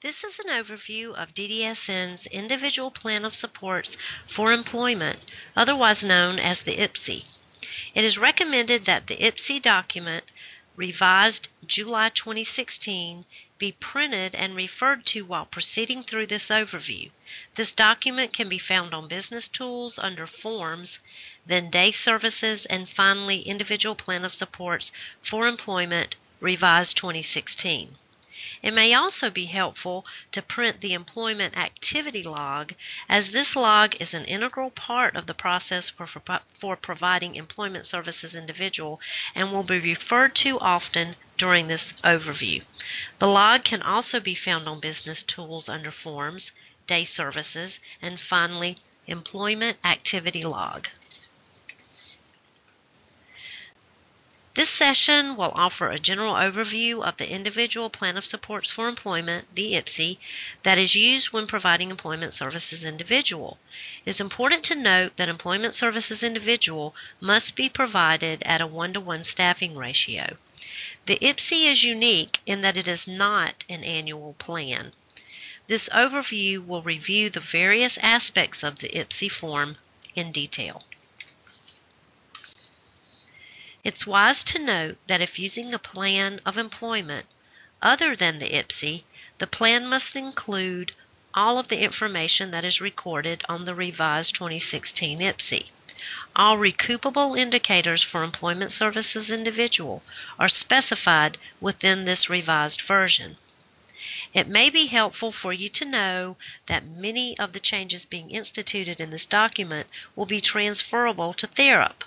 This is an overview of DDSN's Individual Plan of Supports for Employment, otherwise known as the IPSE. It is recommended that the IPSE document, revised July 2016, be printed and referred to while proceeding through this overview. This document can be found on Business Tools under Forms, then Day Services, and finally Individual Plan of Supports for Employment, revised 2016. It may also be helpful to print the employment activity log, as this log is an integral part of the process for providing employment services individual and will be referred to often during this overview. The log can also be found on Business Tools under Forms, Day Services, and finally Employment Activity Log. This session will offer a general overview of the Individual Plan of Supports for Employment, the IPSE, that is used when providing employment services individual. It is important to note that employment services individual must be provided at a 1-to-1 staffing ratio. The IPSE is unique in that it is not an annual plan. This overview will review the various aspects of the IPSE form in detail. It's wise to note that if using a plan of employment other than the IPSE, the plan must include all of the information that is recorded on the revised 2016 IPSE. All recoupable indicators for employment services individual are specified within this revised version. It may be helpful for you to know that many of the changes being instituted in this document will be transferable to THERAP.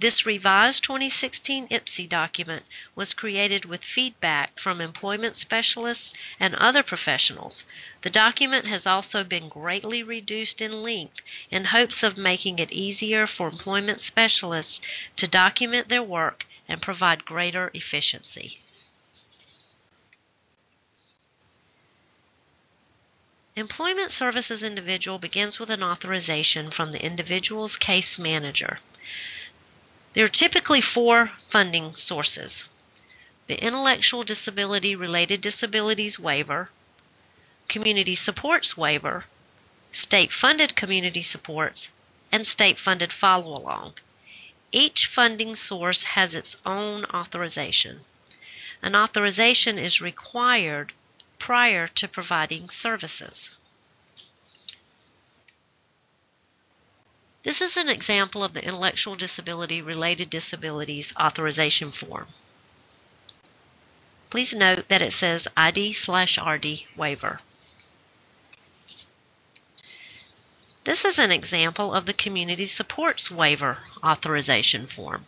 This revised 2016 IPSE document was created with feedback from employment specialists and other professionals. The document has also been greatly reduced in length in hopes of making it easier for employment specialists to document their work and provide greater efficiency. Employment services individual begins with an authorization from the individual's case manager. There are typically 4 funding sources: the Intellectual Disability Related Disabilities Waiver, Community Supports Waiver, State-Funded Community Supports, and State-Funded Follow-Along. Each funding source has its own authorization. An authorization is required prior to providing services. This is an example of the Intellectual Disability Related Disabilities Authorization Form. Please note that it says ID/RD Waiver. This is an example of the Community Supports Waiver Authorization Form.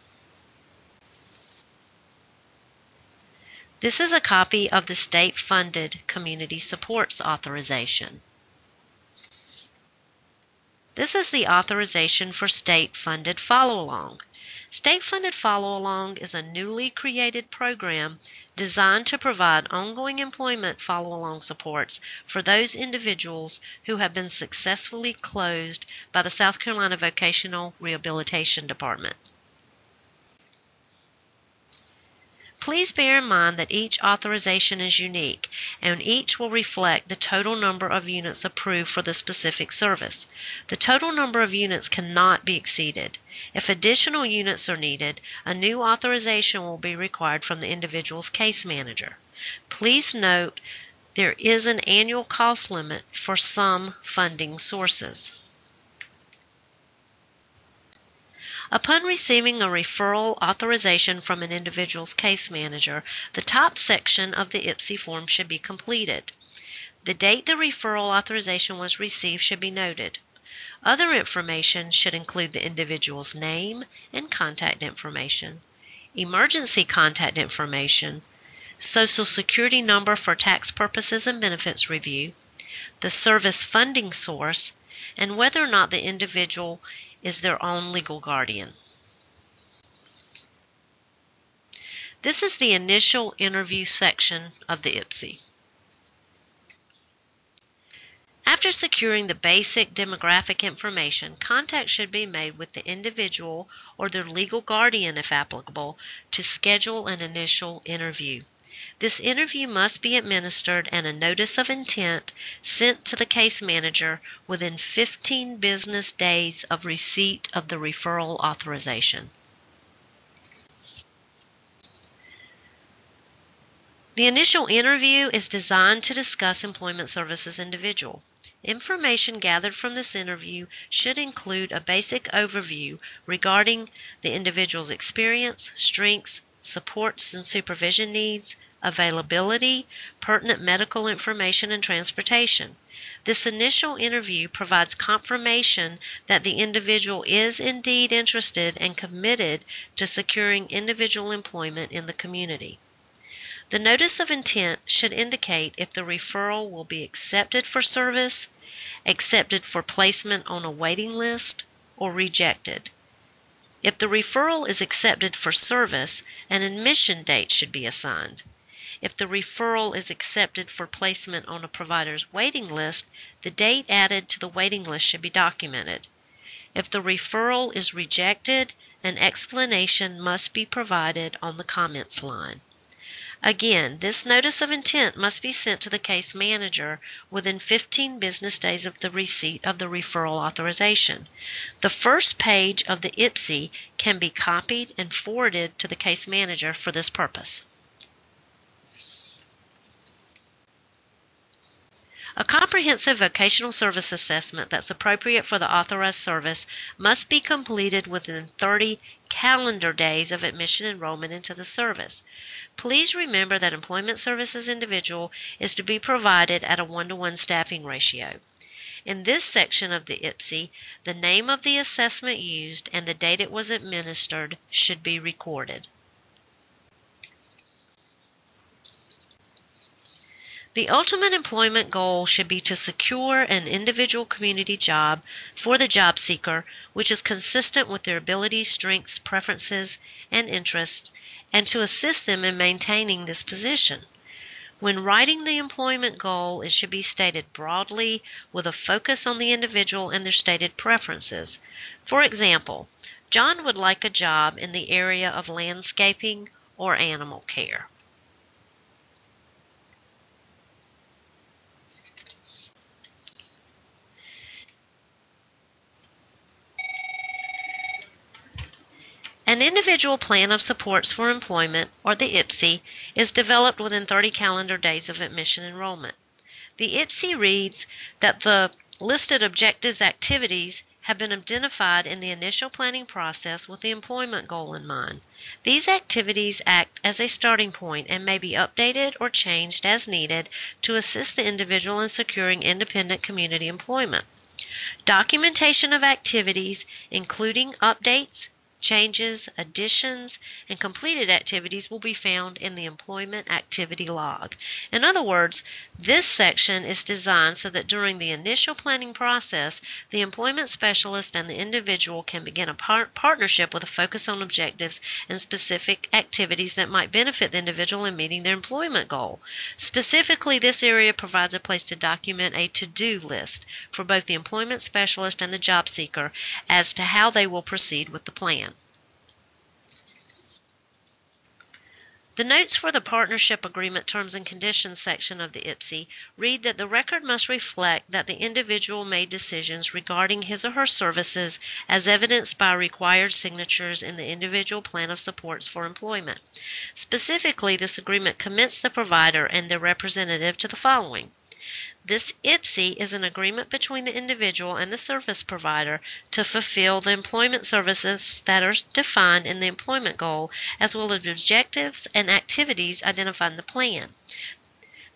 This is a copy of the State-Funded Community Supports Authorization. This is the authorization for State-Funded Follow-Along. State-Funded Follow-Along is a newly created program designed to provide ongoing employment follow-along supports for those individuals who have been successfully closed by the South Carolina Vocational Rehabilitation Department. Please bear in mind that each authorization is unique, and each will reflect the total number of units approved for the specific service. The total number of units cannot be exceeded. If additional units are needed, a new authorization will be required from the individual's case manager. Please note there is an annual cost limit for some funding sources. Upon receiving a referral authorization from an individual's case manager, the top section of the IPSE form should be completed. The date the referral authorization was received should be noted. Other information should include the individual's name and contact information, emergency contact information, Social Security number for tax purposes and benefits review, the service funding source, and whether or not the individual is their own legal guardian. This is the initial interview section of the IPSE. After securing the basic demographic information, contact should be made with the individual or their legal guardian if applicable to schedule an initial interview. This interview must be administered and a notice of intent sent to the case manager within 15 business days of receipt of the referral authorization. The initial interview is designed to discuss employment services individual. Information gathered from this interview should include a basic overview regarding the individual's experience, strengths, supports and supervision needs, availability, pertinent medical information, and transportation. This initial interview provides confirmation that the individual is indeed interested and committed to securing individual employment in the community. The notice of intent should indicate if the referral will be accepted for service, accepted for placement on a waiting list, or rejected. If the referral is accepted for service, an admission date should be assigned. If the referral is accepted for placement on a provider's waiting list, the date added to the waiting list should be documented. If the referral is rejected, an explanation must be provided on the comments line. Again, this notice of intent must be sent to the case manager within 15 business days of the receipt of the referral authorization. The first page of the IPSE can be copied and forwarded to the case manager for this purpose. A comprehensive vocational service assessment that's appropriate for the authorized service must be completed within 30 calendar days of admission enrollment into the service. Please remember that employment services individual is to be provided at a 1-to-1 staffing ratio. In this section of the IPSE, the name of the assessment used and the date it was administered should be recorded. The ultimate employment goal should be to secure an individual community job for the job seeker which is consistent with their abilities, strengths, preferences, and interests, and to assist them in maintaining this position. When writing the employment goal, it should be stated broadly with a focus on the individual and their stated preferences. For example, John would like a job in the area of landscaping or animal care. An individual plan of supports for employment, or the IPSE, is developed within 30 calendar days of admission enrollment. The IPSE reads that the listed objectives activities have been identified in the initial planning process with the employment goal in mind. These activities act as a starting point and may be updated or changed as needed to assist the individual in securing independent community employment. Documentation of activities, including updates, changes, additions, and completed activities will be found in the employment activity log. In other words, this section is designed so that during the initial planning process, the employment specialist and the individual can begin a partnership with a focus on objectives and specific activities that might benefit the individual in meeting their employment goal. Specifically, this area provides a place to document a to-do list for both the employment specialist and the job seeker as to how they will proceed with the plan. The notes for the Partnership Agreement Terms and Conditions section of the IPSE read that the record must reflect that the individual made decisions regarding his or her services as evidenced by required signatures in the individual plan of supports for employment. Specifically, this agreement commits the provider and their representative to the following. This IPSE is an agreement between the individual and the service provider to fulfill the employment services that are defined in the employment goal, as well as objectives and activities identified in the plan.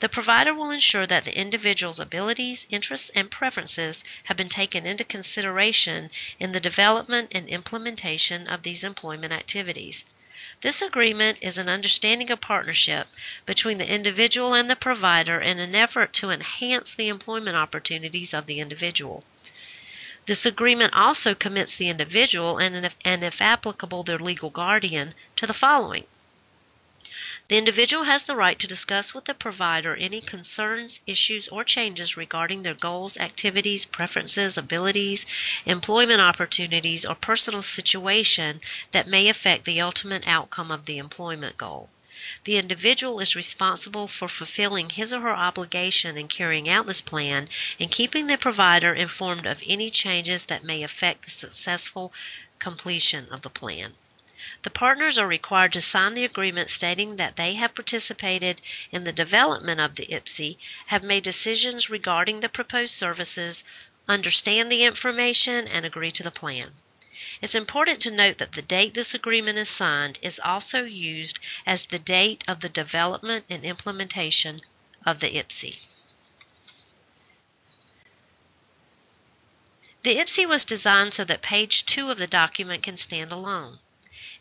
The provider will ensure that the individual's abilities, interests, and preferences have been taken into consideration in the development and implementation of these employment activities. This agreement is an understanding of partnership between the individual and the provider in an effort to enhance the employment opportunities of the individual. This agreement also commits the individual and if applicable, their legal guardian to the following. The individual has the right to discuss with the provider any concerns, issues, or changes regarding their goals, activities, preferences, abilities, employment opportunities, or personal situation that may affect the ultimate outcome of the employment goal. The individual is responsible for fulfilling his or her obligation in carrying out this plan and keeping the provider informed of any changes that may affect the successful completion of the plan. The partners are required to sign the agreement stating that they have participated in the development of the IPSE, have made decisions regarding the proposed services, understand the information, and agree to the plan. It's important to note that the date this agreement is signed is also used as the date of the development and implementation of the IPSE. The IPSE was designed so that page 2 of the document can stand alone.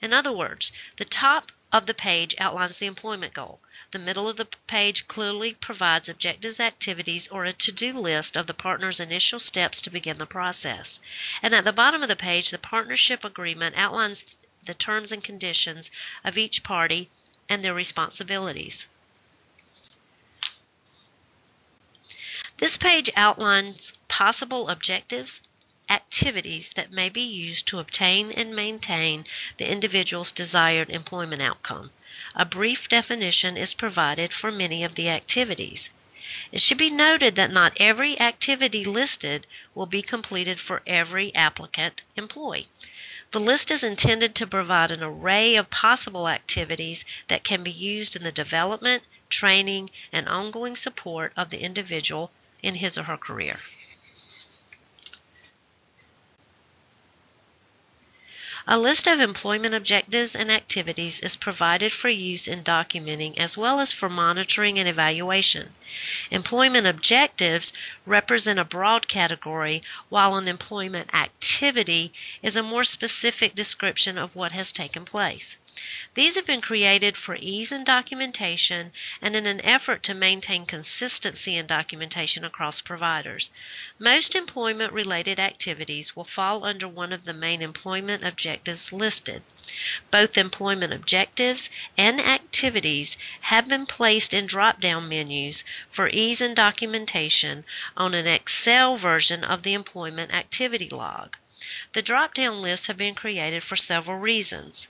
In other words, the top of the page outlines the employment goal. The middle of the page clearly provides objectives, activities, or a to-do list of the partner's initial steps to begin the process. And at the bottom of the page, the partnership agreement outlines the terms and conditions of each party and their responsibilities. This page outlines possible objectives, activities that may be used to obtain and maintain the individual's desired employment outcome. A brief definition is provided for many of the activities. It should be noted that not every activity listed will be completed for every applicant employee. The list is intended to provide an array of possible activities that can be used in the development, training, and ongoing support of the individual in his or her career. A list of employment objectives and activities is provided for use in documenting as well as for monitoring and evaluation. Employment objectives represent a broad category, while an employment activity is a more specific description of what has taken place. These have been created for ease in documentation and in an effort to maintain consistency in documentation across providers. Most employment-related activities will fall under one of the main employment objectives listed. Both employment objectives and activities have been placed in drop-down menus for ease in documentation on an Excel version of the employment activity log. The drop-down lists have been created for several reasons.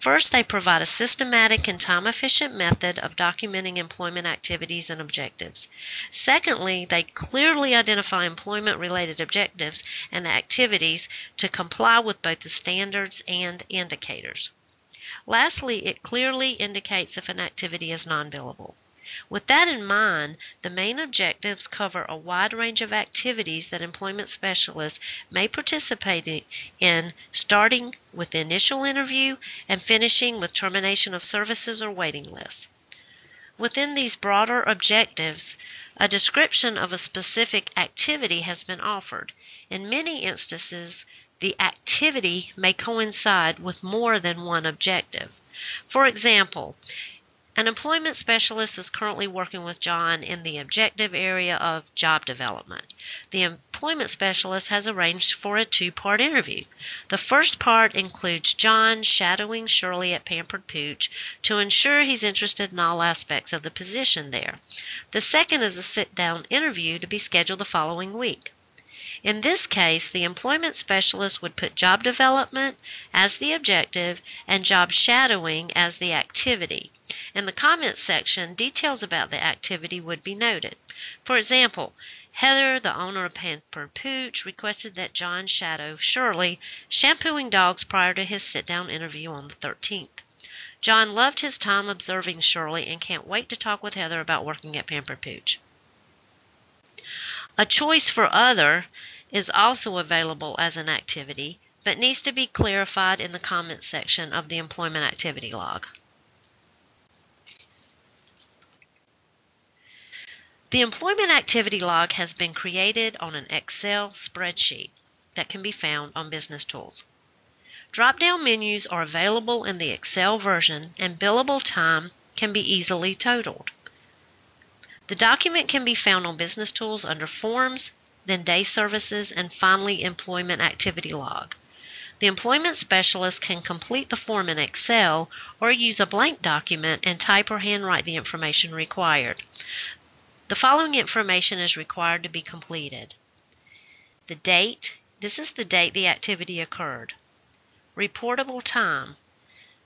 First, they provide a systematic and time-efficient method of documenting employment activities and objectives. Secondly, they clearly identify employment-related objectives and the activities to comply with both the standards and indicators. Lastly, it clearly indicates if an activity is non-billable. With that in mind, the main objectives cover a wide range of activities that employment specialists may participate in, starting with the initial interview and finishing with termination of services or waiting lists. Within these broader objectives, a description of a specific activity has been offered. In many instances, the activity may coincide with more than one objective. For example, an employment specialist is currently working with John in the objective area of job development. The employment specialist has arranged for a two-part interview. The first part includes John shadowing Shirley at Pampered Pooch to ensure he's interested in all aspects of the position there. The second is a sit-down interview to be scheduled the following week. In this case, the employment specialist would put job development as the objective and job shadowing as the activity. In the comments section, details about the activity would be noted. For example, Heather, the owner of Pampered Pooch, requested that John shadow Shirley shampooing dogs prior to his sit-down interview on the 13th. John loved his time observing Shirley and can't wait to talk with Heather about working at Pampered Pooch. A choice for other is also available as an activity, but needs to be clarified in the comments section of the employment activity log. The employment activity log has been created on an Excel spreadsheet that can be found on Business Tools. Drop-down menus are available in the Excel version, and billable time can be easily totaled. The document can be found on Business Tools under Forms, then Day Services, and finally Employment Activity Log. The employment specialist can complete the form in Excel or use a blank document and type or handwrite the information required. The following information is required to be completed. The date, this is the date the activity occurred. Reportable time,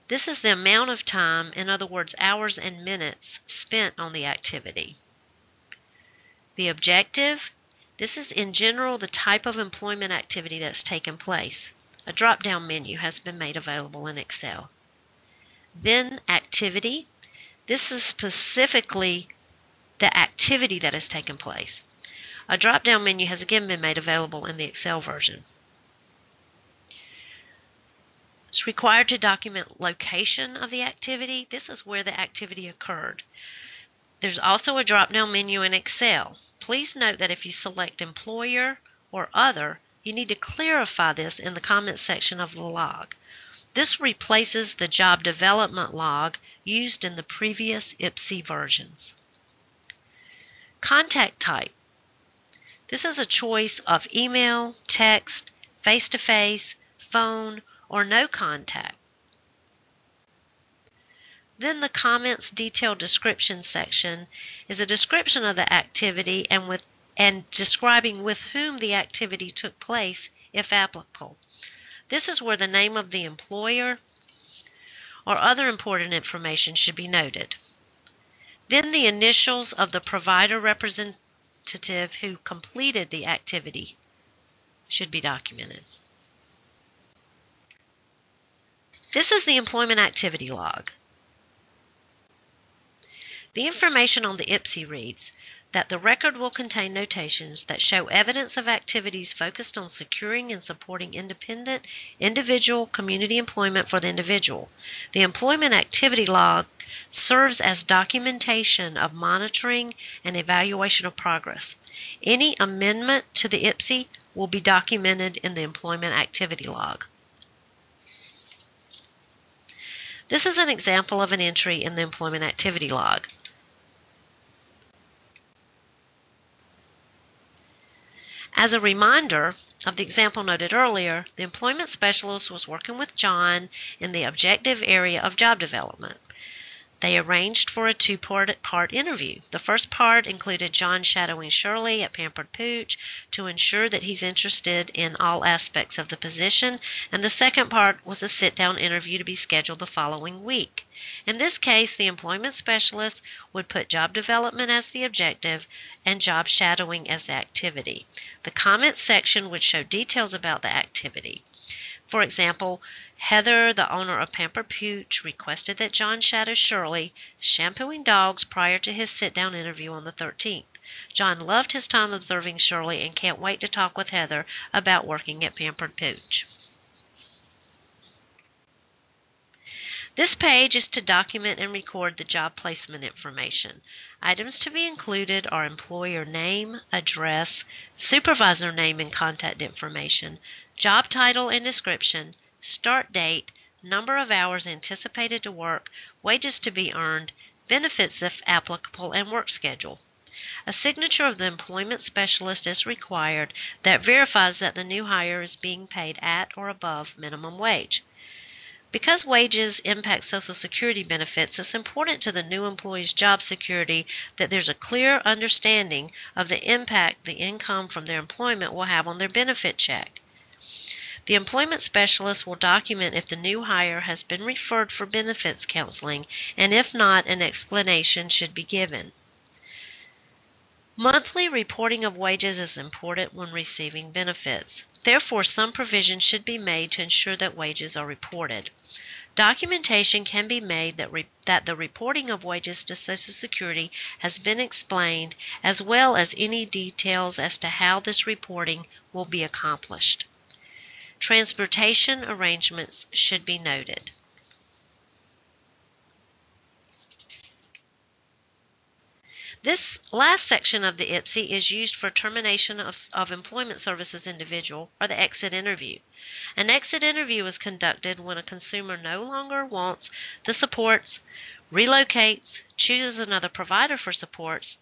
This is the amount of time, in other words, hours and minutes, spent on the activity. The objective, this is in general the type of employment activity that's taken place. A drop-down menu has been made available in Excel. Then activity, this is specifically the activity that has taken place. A drop-down menu has again been made available in the Excel version. It's required to document location of the activity. This is where the activity occurred. There's also a drop-down menu in Excel. Please note that if you select Employer or Other, you need to clarify this in the comments section of the log. This replaces the job development log used in the previous IPSE versions. Contact type. This is a choice of email, text, face-to-face, phone, or no contact. Then the comments detailed description section is a description of the activity and describing with whom the activity took place if applicable. This is where the name of the employer or other important information should be noted. Then the initials of the provider representative who completed the activity should be documented. This is the employment activity log. The information on the IPSE reads that the record will contain notations that show evidence of activities focused on securing and supporting independent, individual, community employment for the individual. The employment activity log serves as documentation of monitoring and evaluation of progress. Any amendment to the IPSE will be documented in the employment activity log. This is an example of an entry in the employment activity log. As a reminder of the example noted earlier, the employment specialist was working with John in the objective area of job development. They arranged for a two-part interview. The first part included John shadowing Shirley at Pampered Pooch to ensure that he's interested in all aspects of the position, and the second part was a sit-down interview to be scheduled the following week. In this case, the employment specialist would put job development as the objective and job shadowing as the activity. The comments section would show details about the activity. For example, Heather, the owner of Pampered Pooch, requested that John shadow Shirley shampooing dogs prior to his sit-down interview on the 13th. John loved his time observing Shirley and can't wait to talk with Heather about working at Pampered Pooch. This page is to document and record the job placement information. Items to be included are employer name, address, supervisor name and contact information, job title and description, start date, number of hours anticipated to work, wages to be earned, benefits if applicable, and work schedule. A signature of the employment specialist is required that verifies that the new hire is being paid at or above minimum wage. Because wages impact Social Security benefits, it's important to the new employee's job security that there's a clear understanding of the impact the income from their employment will have on their benefit check. The employment specialist will document if the new hire has been referred for benefits counseling, and if not, an explanation should be given. Monthly reporting of wages is important when receiving benefits. Therefore, some provision should be made to ensure that wages are reported. Documentation can be made that the reporting of wages to Social Security has been explained, as well as any details as to how this reporting will be accomplished. Transportation arrangements should be noted. This last section of the IPSE is used for termination of employment services individual, or the exit interview. An exit interview is conducted when a consumer no longer wants the supports, relocates, chooses another provider for supports,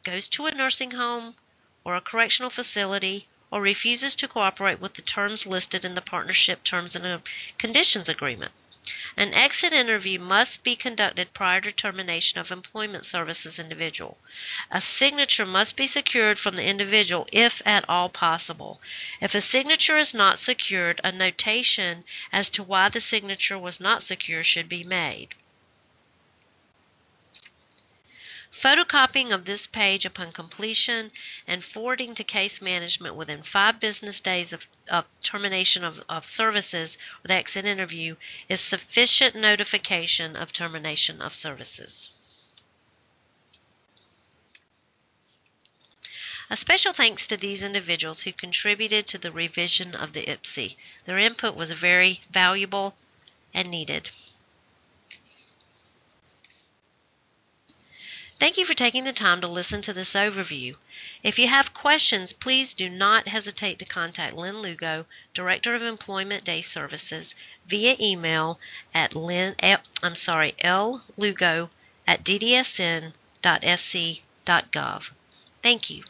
goes to a nursing home or a correctional facility, or refuses to cooperate with the terms listed in the partnership terms and conditions agreement. An exit interview must be conducted prior to termination of employment services individual. A signature must be secured from the individual if at all possible. If a signature is not secured, a notation as to why the signature was not secure should be made. Photocopying of this page upon completion and forwarding to case management within 5 business days of termination of services or the exit interview is sufficient notification of termination of services. A special thanks to these individuals who contributed to the revision of the IPSE. Their input was very valuable and needed. Thank you for taking the time to listen to this overview. If you have questions, please do not hesitate to contact Lynn Lugo, Director of Employment Day Services, via email at llugo@ddsn.sc.gov. Thank you.